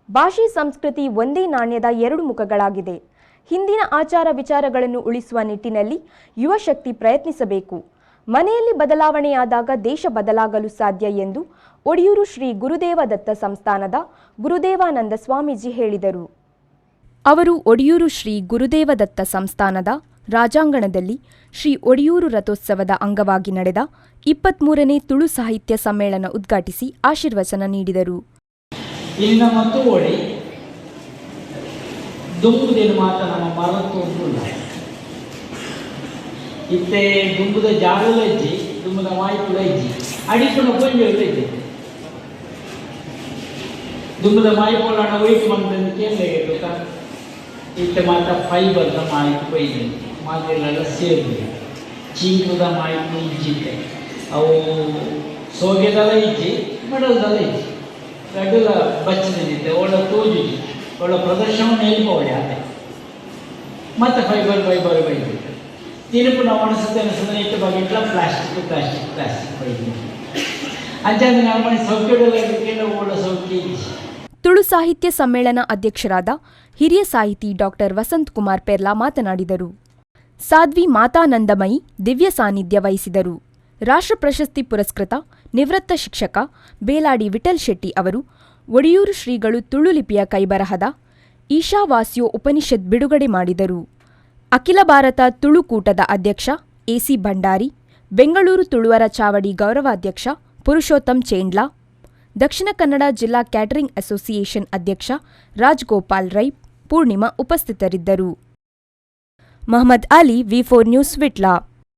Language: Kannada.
ಭಾಷೆ ಸಂಸ್ಕೃತಿ ಒಂದೇ ನಾಣ್ಯದ ಎರಡು ಮುಖಗಳಾಗಿದೆ. ಹಿಂದಿನ ಆಚಾರ ವಿಚಾರಗಳನ್ನು ಉಳಿಸುವ ನಿಟ್ಟಿನಲ್ಲಿ ಯುವ ಶಕ್ತಿ ಪ್ರಯತ್ನಿಸಬೇಕು. ಮನೆಯಲ್ಲಿ ಬದಲಾವಣೆಯಾದಾಗ ದೇಶ ಬದಲಾಗಲು ಸಾಧ್ಯ ಎಂದು ಒಡಿಯೂರು ಶ್ರೀ ಗುರುದೇವ ದತ್ತ ಸಂಸ್ಥಾನದ ಗುರುದೇವಾನಂದ ಸ್ವಾಮೀಜಿ ಹೇಳಿದರು. ಅವರು ಒಡಿಯೂರು ಶ್ರೀ ಗುರುದೇವ ದತ್ತ ಸಂಸ್ಥಾನದ ರಾಜಾಂಗಣದಲ್ಲಿ ಶ್ರೀ ಒಡಿಯೂರು ರಥೋತ್ಸವದ ಅಂಗವಾಗಿ ನಡೆದ 23ನೇ ತುಳು ಸಾಹಿತ್ಯ ಸಮ್ಮೇಳನ ಉದ್ಘಾಟಿಸಿ ಆಶೀರ್ವಚನ ನೀಡಿದರು. ಇನ್ನ ಮತ್ತು ಓಡಿ ದುಂಬುದೇನು ಮಾತ ನಮ್ಮ ಮರತ್ತು ಇಲ್ಲ ಇತ್ತೆ ದುಂಬುದ ಜಾಗಲ ಇಜ್ಜಿ ದುಂಬುದ ಮಾಯಿಪುಳ ಇಜ್ಜಿ ಅಡಿಕೊಂಡು ಕೊಂಜ ಇಜ್ಜಿ ದುಂಬುದ ಮಾಯಿಪುಳ ಹಣ ಒಯ್ತು ಮಂತಂದು ಕೇಳಲೇ ಇತ್ತೆ ಮಾತ ಫೈಬರ್ದ ಮಾಯಿತು ಬೈದು ಮಾತೆಲ್ಲ ಸೇರಿದೆ ಚೀಕುದ ಮಾಯಿತು ಇಜ್ಜಿತ್ತೆ ಅವು ಸೋಗೆದಲ್ಲ ಇಜ್ಜಿ ಮಡಲ್ದಲ್ಲ ಇಜ್ಜಿ ಗಡ್ಡಲ ಬಚ್ಚಿನಿದ್ದೆ ಒಳ್ಳೆ ತೋಜುಜಿ ಒಳ್ಳೆ ಪ್ರದರ್ಶನ ನೆಲ್ಪವಳೆ ಅದೇ ಮತ್ತೆ ಫೈಬರ್ ಬೈದು ತಿರುಪು ನಾವು ಅನಿಸುತ್ತೆ ಇಟ್ಟು ಬಗೆಟ್ಲ ಪ್ಲಾಸ್ಟಿಕ್ ಬೈದು ಅಂಚಾದ ನಾವು ಮನೆ ಸೌಖ್ಯದಲ್ಲ ಒಳ್ಳೆ ಸೌಖ್ಯ. ತುಳು ಸಾಹಿತ್ಯ ಸಮ್ಮೇಳನ ಅಧ್ಯಕ್ಷರಾದ ಹಿರಿಯ ಸಾಹಿತಿ ಡಾಕ್ಟರ್ ವಸಂತ್ ಕುಮಾರ್ ಪೆರ್ಲಾ ಮಾತನಾಡಿದರು. ಸಾಧ್ವಿ ಮಾತಾನಂದಮಯಿ ದಿವ್ಯ ಸಾನ್ನಿಧ್ಯ ವಹಿಸಿದರು. ರಾಷ್ಟ್ರ ಪ್ರಶಸ್ತಿ ಪುರಸ್ಕೃತ ನಿವೃತ್ತ ಶಿಕ್ಷಕ ಬೇಲಾಡಿ ವಿಠಲ್ ಶೆಟ್ಟಿ ಅವರು ಒಡಿಯೂರು ಶ್ರೀಗಳು ತುಳು ಲಿಪಿಯ ಕೈಬರಹದ ಈಶಾವಾಸ್ಯೋ ಉಪನಿಷತ್ ಬಿಡುಗಡೆ ಮಾಡಿದರು. ಅಖಿಲ ಭಾರತ ತುಳುಕೂಟದ ಅಧ್ಯಕ್ಷ ಎಸಿ ಭಂಡಾರಿ, ಬೆಂಗಳೂರು ತುಳುವರ ಚಾವಡಿ ಗೌರವಾಧ್ಯಕ್ಷ ಪುರುಷೋತ್ತಮ್ ಚೇಂಡ್ಲಾ, ದಕ್ಷಿಣ ಕನ್ನಡ ಜಿಲ್ಲಾ ಕ್ಯಾಟರಿಂಗ್ ಅಸೋಸಿಯೇಷನ್ ಅಧ್ಯಕ್ಷ ರಾಜ್ಗೋಪಾಲ್ ರೈ, ಪೂರ್ಣಿಮಾ ಉಪಸ್ಥಿತರಿದ್ದರು. ಮಹಮ್ಮದ್ ಅಲಿ, ವಿ4 ನ್ಯೂಸ್, ವಿಟ್ಲ.